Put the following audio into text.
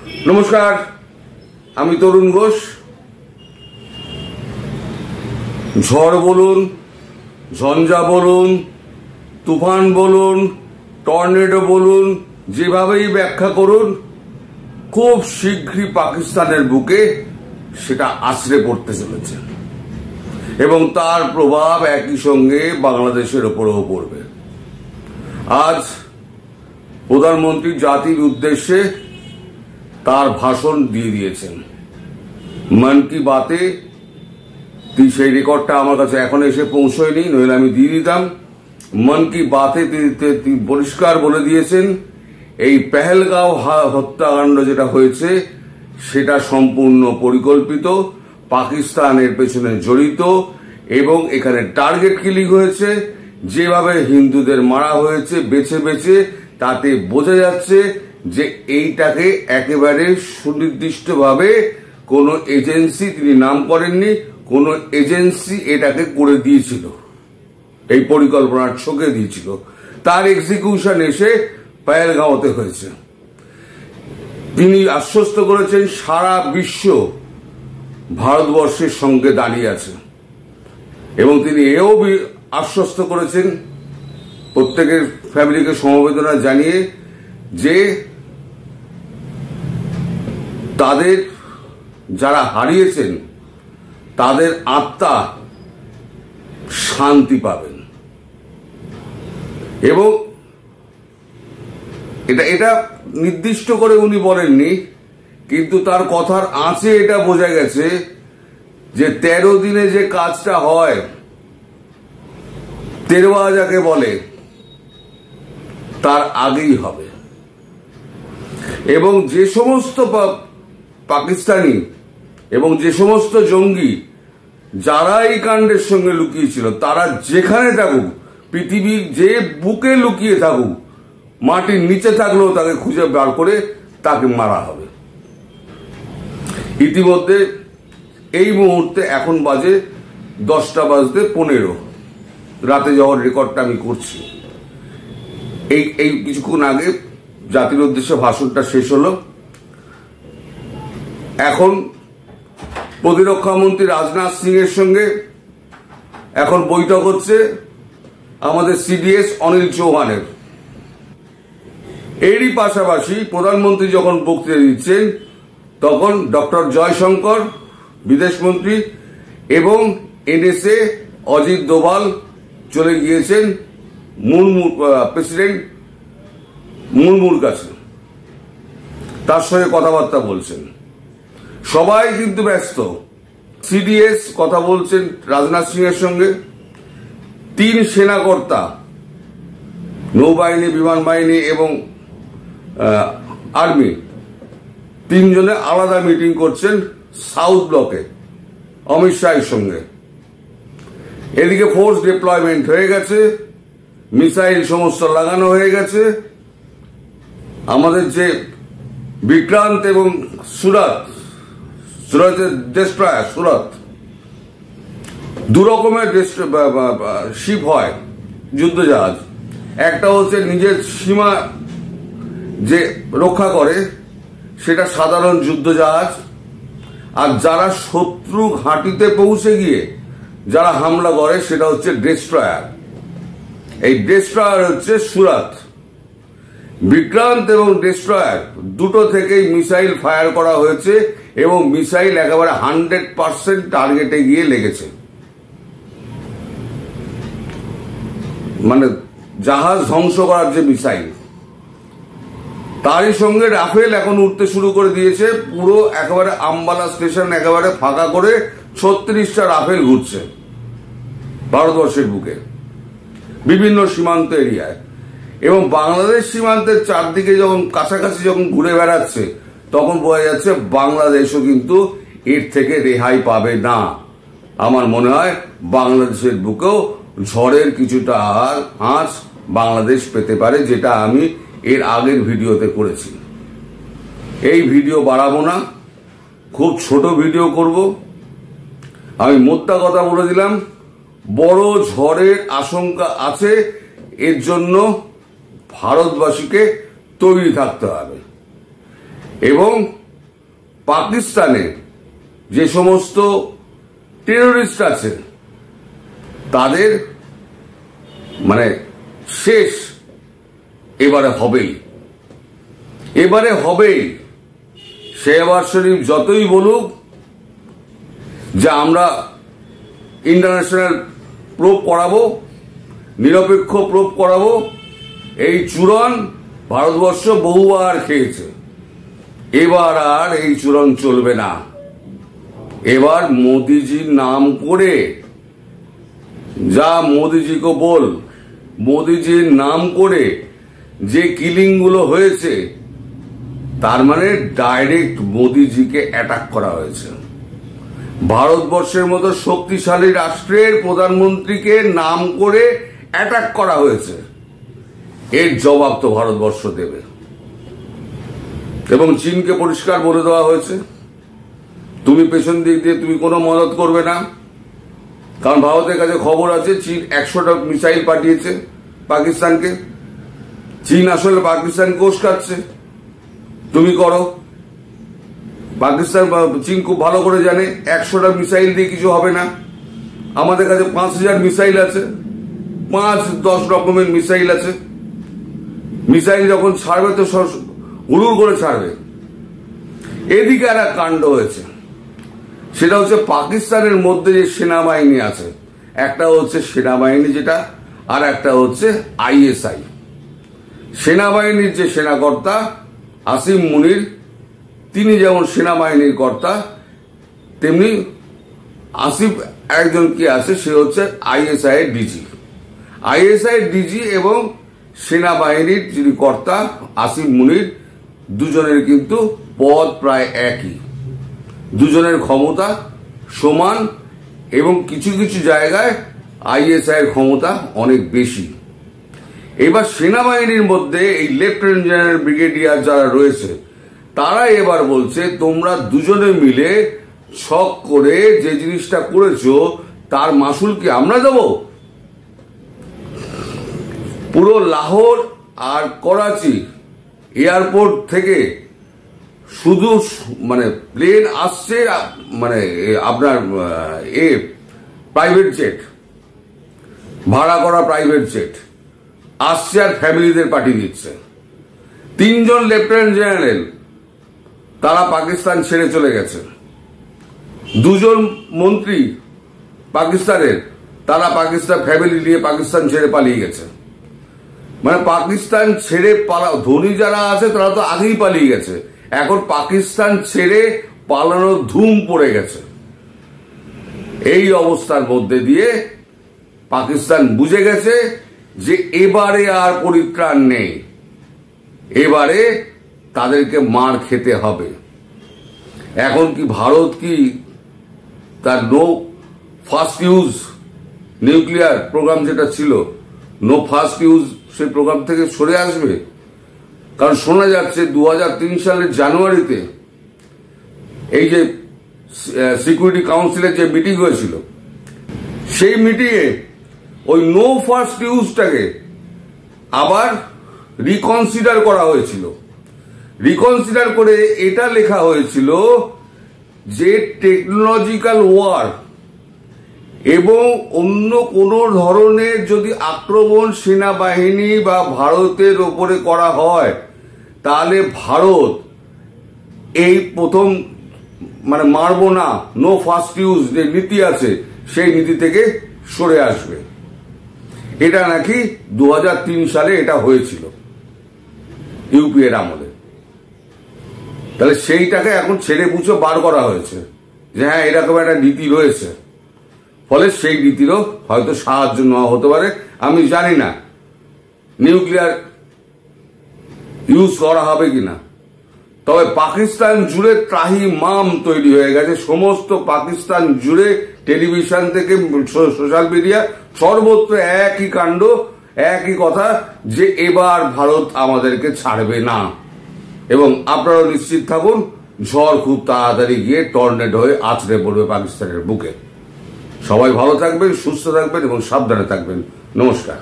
নমস্কার, আমি তরুণ ঘোষ। ঝড় বলুন, ঝঞ্ঝা বলুন, তুফান বলুন, টর্নেডো বলুন, যেভাবেই ব্যাখ্যা করুন, খুব শীঘ্রই পাকিস্তানের বুকে সেটা আছড়ে পড়তে চলেছে এবং তার প্রভাব একই সঙ্গে বাংলাদেশের উপরেও পড়বে। আজ প্রধানমন্ত্রী জাতির উদ্দেশ্যে তার ভাষণ দিয়ে দিয়েছেন মন কি বাতে। সেই রেকর্ডটা আমার কাছে এখন এসে পৌঁছয়নি, নইলে আমি দিয়ে দিতাম। মন কি বাতে তিনি পরিষ্কার বলে দিয়েছেন এই পেহেলগাঁও হত্যাকাণ্ড যেটা হয়েছে সেটা সম্পূর্ণ পরিকল্পিত, পাকিস্তানের পেছনে জড়িত এবং এখানে টার্গেট কিলিং হয়েছে। যেভাবে হিন্দুদের মারা হয়েছে বেছে বেছে, তাতে বোঝা যাচ্ছে যে এইটাকে একেবারে সুনির্দিষ্টভাবে কোনো এজেন্সি, তিনি নাম করেননি, কোনো এজেন্সি এটাকে করে দিয়েছিল, এই পরিকল্পনার ছকে দিয়েছিল। তার এক্সিকিউশন এসে পেহেলগাঁওতে হয়েছে। তিনি আশ্বস্ত করেছেন সারা বিশ্ব ভারতবর্ষের সঙ্গে দাঁড়িয়ে আছে এবং তিনি এও আশ্বস্ত করেছেন প্রত্যেকের ফ্যামিলিকে সমবেদনা জানিয়ে যে তাদের যারা হারিয়েছেন তাদের আত্মা শান্তি পাবেন। এবং এটা নির্দিষ্ট করে উনি বলেননি, কিন্তু তার কথার আঁচে এটা বোঝা গেছে যে 13 দিনে যে কাজটা হয়, তেরোয়া যাকে বলে, তার আগেই হবে। এবং যে সমস্ত পাকিস্তানি এবং যে সমস্ত জঙ্গি যারা এই কাণ্ডের সঙ্গে লুকিয়েছিল, তারা যেখানে থাকুক, পৃথিবীর যে বুকে লুকিয়ে থাকুক, মাটির নিচে থাকলেও তাকে খুঁজে বার করে তাকে মারা হবে। ইতিমধ্যে এই মুহূর্তে এখন বাজে 10:15 রাতে, যখন রেকর্ডটা আমি করছি, এই কিছুক্ষণ আগে জাতির উদ্দেশ্যে ভাষণটা শেষ হলো। এখন প্রতিরক্ষা মন্ত্রী রাজনাথ সিং এর সঙ্গে এখন বৈঠক হচ্ছে আমাদের সিডিএস অনিল চৌহানের। এরই পাশাপাশি প্রধানমন্ত্রী যখন বক্তৃতা দিচ্ছেন, তখন ডক্টর জয়শঙ্কর বিদেশমন্ত্রী এবং এনএসএ অজিত দোভাল চলে গিয়েছেন প্রেসিডেন্ট মুর্মুর কাছে, তার সঙ্গে কথাবার্তা বলছেন। সবাই কিন্তু ব্যস্ত। সিডিএস কথা বলছেন রাজনাথ সিং এর সঙ্গে। 3 সেনাকর্তা, নৌবাহিনী, বিমান বাহিনী এবং আর্মি, 3 জনে আলাদা মিটিং করছেন সাউথ ব্লকে অমিত শাহের সঙ্গে। এদিকে ফোর্স ডিপ্লয়মেন্ট হয়ে গেছে, মিসাইল সমস্ত লাগানো হয়ে গেছে। আমাদের যে বিক্রান্ত এবং সুরতের ডেস্ট্রয়ার, সুরত, 2 রকমের শিপ হয়, যুদ্ধজাহাজ। একটা হচ্ছে নিজের সীমা যে রক্ষা করে, সেটা সাধারণ যুদ্ধজাহাজ। আর যারা শত্রু ঘাঁটিতে পৌঁছে গিয়ে যারা হামলা করে, সেটা হচ্ছে ডেস্ট্রয়ার। এই ডেস্ট্রয়ার হচ্ছে সুরত। বিক্রান্ত এবং ডেস্ট্রয়ার দুটো থেকেই মিসাইল ফায়ার করা হয়েছে এবং মিসাইল একেবারে 100% টার্গেটে গিয়ে লেগেছে। মানে জাহাজ ধ্বংস করার যে মিসাইল, তারই সঙ্গে রাফেল এখন উঠতে শুরু করে দিয়েছে। পুরো একেবারে আম্বালা স্টেশন একেবারে ফাঁকা করে 36টা রাফেল ঘুরছে ভারতবর্ষের বুকে বিভিন্ন সীমান্ত এরিয়ায়। এবং বাংলাদেশ সীমান্তের চারদিকে যখন কাছাকাছি যখন ঘুরে বেড়াচ্ছে, তখন বোঝা যাচ্ছে বাংলাদেশও কিন্তু এর থেকে রেহাই পাবে না। আমার মনে হয় বাংলাদেশের বুকেও ঝড়ের কিছুটা আঁচ বাংলাদেশ পেতে পারে, যেটা আমি এর আগের ভিডিওতে করেছি। এই ভিডিও বাড়াবো না, খুব ছোট ভিডিও করব। আমি মোদ্দা কথা বলে দিলাম, বড় ঝড়ের আশঙ্কা আছে। এর জন্য ভারতবাসীকে তৈরি থাকতে হবে এবং পাকিস্তানে যে সমস্ত টেররিস্ট আছে তাদের মানে শেষ এবারে হবেই। শেহবাজ শরীফ যতই বলুক যে আমরা ইন্টারন্যাশনাল প্রোব করাবো, নিরপেক্ষ প্রোব করাবো, এই চূড়ন ভারতবর্ষ বহুবার খেয়েছে। এবার আর এই চূড়ন চলবে না। এবার মোদিজির নাম করে যা মোদিজিকে বল, মোদিজির নাম করে যে কিলিং গুলো হয়েছে তার মানে ডাইরেক্ট মোদিজিকে অ্যাটাক করা হয়েছে। ভারতবর্ষের মতো শক্তিশালী রাষ্ট্রের প্রধানমন্ত্রীকে নাম করে অ্যাটাক করা হয়েছে। এর জবাব তো ভারতবর্ষ দেবে। এবং চীনকে পরিষ্কার বলে দেওয়া হয়েছে তুমি পেছন দিক দিয়ে তুমি কোনো মদত করবে না, কারণ ভারতের কাছে খবর আছে চীন 100টা মিসাইল পাঠিয়েছে পাকিস্তানকে। চীন আসলে পাকিস্তানকে উস্কাচ্ছে, তুমি করো। চীন খুব ভালো করে জানে 100টা মিসাইল দিয়ে কিছু হবে না। আমাদের কাছে 5000 মিসাইল আছে, 5-10 রকমের মিসাইল আছে। মিসাইল যখন ছাড়বে তো হুড়ুর করে ছাড়বে। এদিকে একটা কাণ্ড হয়েছে, সেটা হচ্ছে পাকিস্তানের মধ্যে যে সেনাবাহিনী আছে, একটা হচ্ছে সেনাবাহিনী যেটা, আর একটা হচ্ছে ISI। সেনাবাহিনীর যে সেনাকর্তা আসিম মুনির, তিনি যেমন সেনাবাহিনীর কর্তা, তেমনি আসিফ একজন কি আছে, সে হচ্ছে ISI এর ডিজি। ISI এর ডিজি এবং সেনাবাহিনীর যিনি কর্তা আসিম মুনির, দুজনের কিন্তু পদ প্রায় একই, দুজনের ক্ষমতা সমান, এবং কিছু কিছু জায়গায় ISI এর ক্ষমতা অনেক বেশি। এবার সেনাবাহিনীর মধ্যে এই লেফটেন্যান্ট জেনারেল, ব্রিগেডিয়ার যারা রয়েছে, তারা এবার বলছে তোমরা দুজনে মিলে ছক করে যে জিনিসটা করেছো তার মাসুল কি আমরা দেব? পুরো লাহোর আর করাচি এয়ারপোর্ট থেকে শুধু মানে প্লেন আসছে, মানে আপনার প্রাইভেট জেট, ভাড়া করা প্রাইভেট জেট আসছে আর ফ্যামিলিদের পাঠিয়ে দিচ্ছে। 3 জন লেফটেন্যান্ট জেনারেল তারা পাকিস্তান ছেড়ে চলে গেছে। 2 জন মন্ত্রী পাকিস্তানের, তারা পাকিস্তান ফ্যামিলি নিয়ে পাকিস্তান ছেড়ে পালিয়ে গেছে। মানে পাকিস্তান ছেড়ে ধনী যারা আছে তারা তো আগেই পালিয়ে গেছে, এখন পাকিস্তান ছেড়ে পালানোর ধুম পড়ে গেছে। এই অবস্থার মধ্যে দিয়ে পাকিস্তান বুঝে গেছে যে এবারে আর পরিত্রাণ নেই, এবারে তাদেরকে মার খেতে হবে। এখন কি ভারত কি তার no first use nuclear programme যেটা ছিল, নো ফার্স্ট ইউজ, সেই প্রোগ্রাম থেকে সরে আসবে? কারণ শোনা যাচ্ছে 2003 সালের জানুয়ারিতে এই যে সিকিউরিটি কাউন্সিলের যে মিটিং হয়েছিল, সেই মিটিংয়ে ওই নো ফার্স্ট ইউজটাকে আবার রিকনসিডার করা হয়েছিল। রিকনসিডার করে এটা লেখা হয়েছিল যে টেকনোলজিক্যাল ওয়ার এবং অন্য কোন ধরনের যদি আক্রমণ সেনাবাহিনী বা ভারতের ওপরে করা হয়, তাহলে ভারত এই প্রথম মানে মারবো না, নো ফার্স্ট ইউজ যে নীতি আছে সেই নীতি থেকে সরে আসবে। এটা নাকি 2003 সালে এটা হয়েছিল ইউপিএর আমলে। তাহলে সেইটাকে এখন ছেড়ে পুছো বার করা হয়েছে যে হ্যাঁ এরকম একটা নীতি রয়েছে, ফলে সেই নীতিরও হয়তো সাহায্য নেওয়া হতে পারে। আমি জানি না নিউক্লিয়ার ইউজ করা হবে কিনা, তবে পাকিস্তান জুড়ে ত্রাহিমাম তৈরি হয়ে গেছে। সমস্ত পাকিস্তান জুড়ে টেলিভিশন থেকে সোশ্যাল মিডিয়া সর্বত্র একই কাণ্ড, একই কথা যে এবার ভারত আমাদেরকে ছাড়বে না। এবং আপনারা নিশ্চিত থাকুন, ঝড় খুব তাড়াতাড়ি গিয়ে টর্নেডো হয়ে আছড়ে পড়বে পাকিস্তানের বুকে। সবাই ভালো থাকবেন, সুস্থ থাকবেন এবং সাবধানে থাকবেন। নমস্কার।